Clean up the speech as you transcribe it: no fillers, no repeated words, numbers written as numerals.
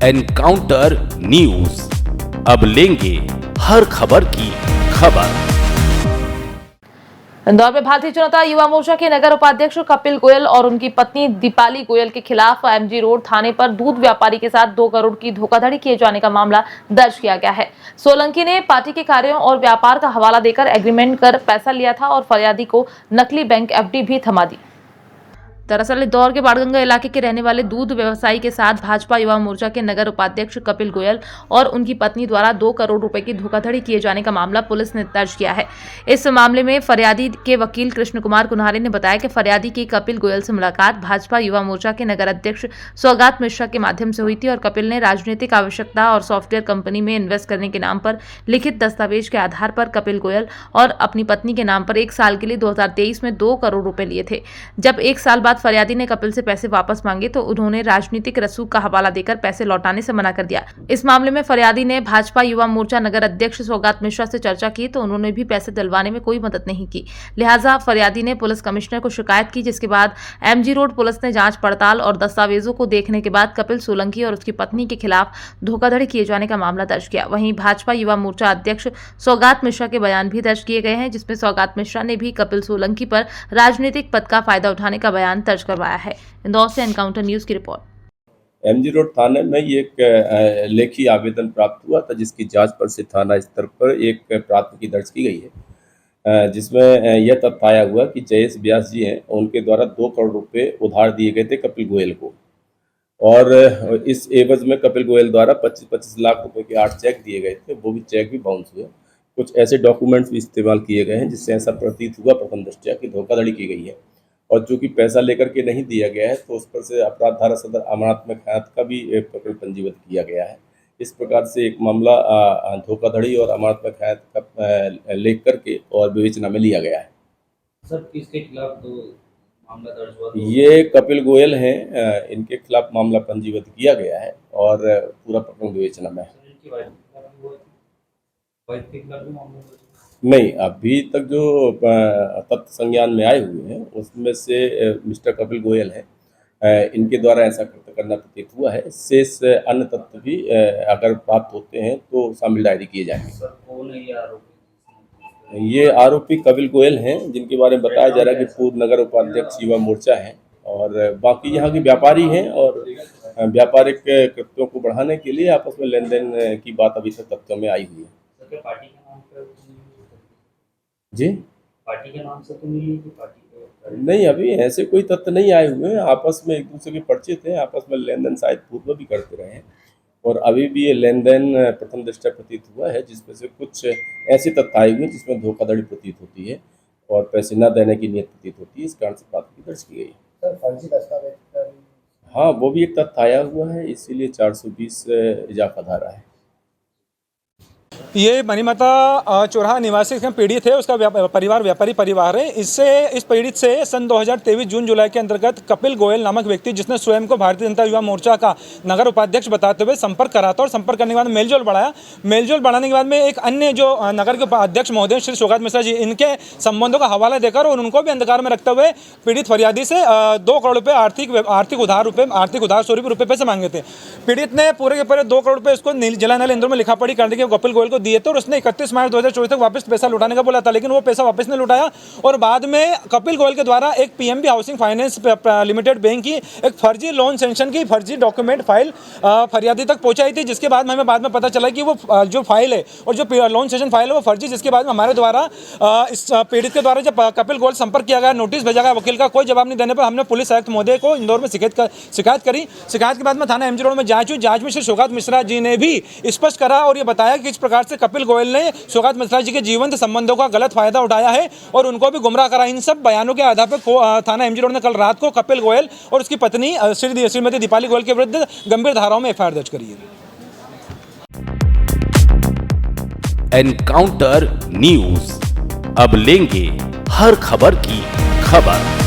Encounter news, अब लेंगे हर खबर की खबर। इंदौर में भारतीय जनता युवा मोर्चा के नगर उपाध्यक्ष कपिल गोयल और उनकी पत्नी दीपाली गोयल के खिलाफ एमजी रोड थाने पर दूध व्यापारी के साथ 2 करोड़ की धोखाधड़ी किए जाने का मामला दर्ज किया गया है। सोलंकी ने पार्टी के कार्यों और व्यापार का हवाला देकर एग्रीमेंट कर पैसा लिया था और फरियादी को नकली बैंक एफडी भी थमा दी। दरअसल इंदौर के बाड़गंगा इलाके के रहने वाले दूध व्यवसायी के साथ भाजपा युवा मोर्चा के नगर उपाध्यक्ष कपिल गोयल और उनकी पत्नी द्वारा 2 करोड़ रुपए की धोखाधड़ी किए जाने का मामला पुलिस ने दर्ज किया है। इस मामले में फरियादी के वकील कृष्ण कुमार कुन्हारे ने बताया कि फरियादी की कपिल गोयल से मुलाकात भाजपा युवा मोर्चा के नगर अध्यक्ष सौगात मिश्रा के माध्यम से हुई थी और कपिल ने राजनीतिक आवश्यकता और सॉफ्टवेयर कंपनी में इन्वेस्ट करने के नाम पर लिखित दस्तावेज के आधार पर कपिल गोयल और अपनी पत्नी के नाम पर 1 साल के लिए 2023 में 2 करोड़ रुपए लिए थे। जब 1 साल बाद फरियादी ने कपिल से पैसे वापस मांगे तो उन्होंने राजनीतिक रसूख का हवाला देकर पैसे लौटाने से मना कर दिया। इस मामले में फरियादी ने भाजपा युवा मोर्चा नगर अध्यक्ष सौगात मिश्रा से चर्चा की तो उन्होंने भी पैसे दिलवाने में कोई मदद नहीं की। लिहाजा फरियादी ने पुलिस कमिश्नर को शिकायत की, जिसके बाद एमजी रोड पुलिस ने जांच पड़ताल और दस्तावेजों को देखने के बाद कपिल सोलंकी और उसकी पत्नी के खिलाफ धोखाधड़ी किए जाने का मामला दर्ज किया। वहीं भाजपा युवा मोर्चा अध्यक्ष सौगात मिश्रा के बयान भी दर्ज किए गए हैं, जिसमें सौगात मिश्रा ने भी कपिल सोलंकी पर राजनीतिक पद का फायदा उठाने का बयान दर्ज करवाया है। इंदौर से एनकाउंटर न्यूज की रिपोर्ट। एमजी रोड थाने में ये एक लेखी आवेदन प्राप्त हुआ था, जिसकी जांच पर से थाना स्तर पर एक प्राथमिकी दर्ज की गई है, जिसमें यह तथ्य आया हुआ कि जयेश व्यास जी हैं, उनके द्वारा 2 करोड़ रुपए उधार दिए गए थे कपिल गोयल को और इस एवज में कपिल गोयल द्वारा 25-25 लाख रुपए के 8 चेक दिए गए थे। वो भी चेक भी बाउंस हुए। कुछ ऐसे डॉक्यूमेंट्स भी इस्तेमाल किए गए हैं जिससे ऐसा प्रतीत हुआ प्रथम दृष्टया कि धोखाधड़ी की गई है और चूंकि पैसा लेकर के नहीं दिया गया है तो उस पर से अपराध धारा सदर अमानत खयात का भी प्रकरण पंजीबद्ध किया गया है। इस प्रकार से एक मामला धोखाधड़ी और अमानत खयात का लेख करके और विवेचना में लिया गया है। सर, किसके खिलाफ मामला दर्ज हुआ? ये कपिल गोयल हैं, इनके खिलाफ मामला पंजीबद्ध किया गया है और पूरा प्रकरण विवेचना में है। नहीं, अभी तक जो तथ्य संज्ञान में आए हुए हैं उसमें से मिस्टर कपिल गोयल हैं, इनके द्वारा ऐसा कृत्य करना प्रतीत हुआ है। शेष अन्य तथ्य भी अगर प्राप्त होते हैं तो शामिल डायरी किए जाएंगे। सर, कौन है ये आरोपी? ये आरोपी कपिल गोयल हैं, जिनके बारे में बताया जा रहा है कि पूर्व नगर उपाध्यक्ष युवा मोर्चा हैं और बाकी यहाँ के व्यापारी हैं और व्यापारिक कृत्यों को बढ़ाने के लिए आपस में लेन देन की बात अभी तक तथ्यों में आई हुई है। पार्टी के नाम पर जी, पार्टी के नाम से तो मिली थी पार्टी को? नहीं, अभी ऐसे कोई तथ्य नहीं आए हुए हैं। आपस में एक दूसरे के परिचित हैं, आपस में लेन देन शायद पूर्व भी करते रहे हैं और अभी भी ये लेन देन प्रथम दृष्टया प्रतीत हुआ है, जिसमें से कुछ ऐसे तथ्य आए हुए हैं जिसमें धोखाधड़ी प्रतीत होती है और पैसे न देने की नीयत प्रतीत होती है। इस कारण से प्राथमिकी दर्ज की गई है। फर्जी दस्तावेज? हाँ, वो भी एक तथ्य आया हुआ है, इसीलिए 420 इजाफा धारा है। ये मनीमाता चौराहा निवासी पीड़ित है, उसका परिवार व्यापारी परिवार है। इस पीड़ित से सन 2023 जून जुलाई के अंतर्गत कपिल गोयल नामक व्यक्ति, जिसने स्वयं को भारतीय जनता युवा मोर्चा का नगर उपाध्यक्ष बताते हुए संपर्क करा था और संपर्क करने के बाद मेलजोल बढ़ाया। मेलजोल बढ़ाने के बाद में एक अन्य जो नगर के अध्यक्ष महोदय श्री सौगात मिश्रा जी, इनके संबंधों का हवाला देकर और उनको भी अंधकार में रखते हुए पीड़ित फरियादी से 2 करोड़ रुपये आर्थिक उधार रुपये पैसे मांगे थे। पीड़ित ने पूरे के पूरे 2 करोड़ रुपये इसको जिला न्यायालय इंदौर में लिखा पढ़ी करने के कपिल गोयल को दिए थे और उसने 31 मार्च 2024 तक वापस पैसा लौटाने का बोला था, लेकिन वो पैसा वापस नहीं लौटाया और बाद में कपिल गोयल के द्वारा एक PNB housing finance limited bank की एक फर्जी लोन सेंक्शन की फर्जी डॉक्यूमेंट फाइल फरियादी तक पहुंचाई थी, जिसके बाद हमें बाद में पता चला कि वो जो फाइल है और जो लोन सेंक्शन फाइल है वो फर्जी, जिसके बाद में हमारे द्वारा इस पीड़ित के द्वारा जब कपिल गोयल संपर्क किया गया, नोटिस भेजा गया, वकील का कोई जवाब नहीं देने पर हमने पुलिस आयुक्त महोदय को इंदौर में शिकायत करी। शिकायत के बाद में थाना एमजी रोड में जांच हुई। जांच में श्री सौगात मिश्रा जी ने भी स्पष्ट करा और ये बताया कि इस प्रकार से कपिल गोयल ने सौगात मिश्रा जी के जीवंत संबंधों का गलत फायदा उठाया है और उनको भी गुमराह करा। इन सब बयानों के आधार पर थाना एमजी रोड ने कल रात को कपिल गोयल और उसकी पत्नी श्रीमती दीपाली गोयल के विरुद्ध गंभीर धाराओं में एफआईआर दर्ज करी है। एनकाउंटर न्यूज, अब लेंगे हर खबर की खबर।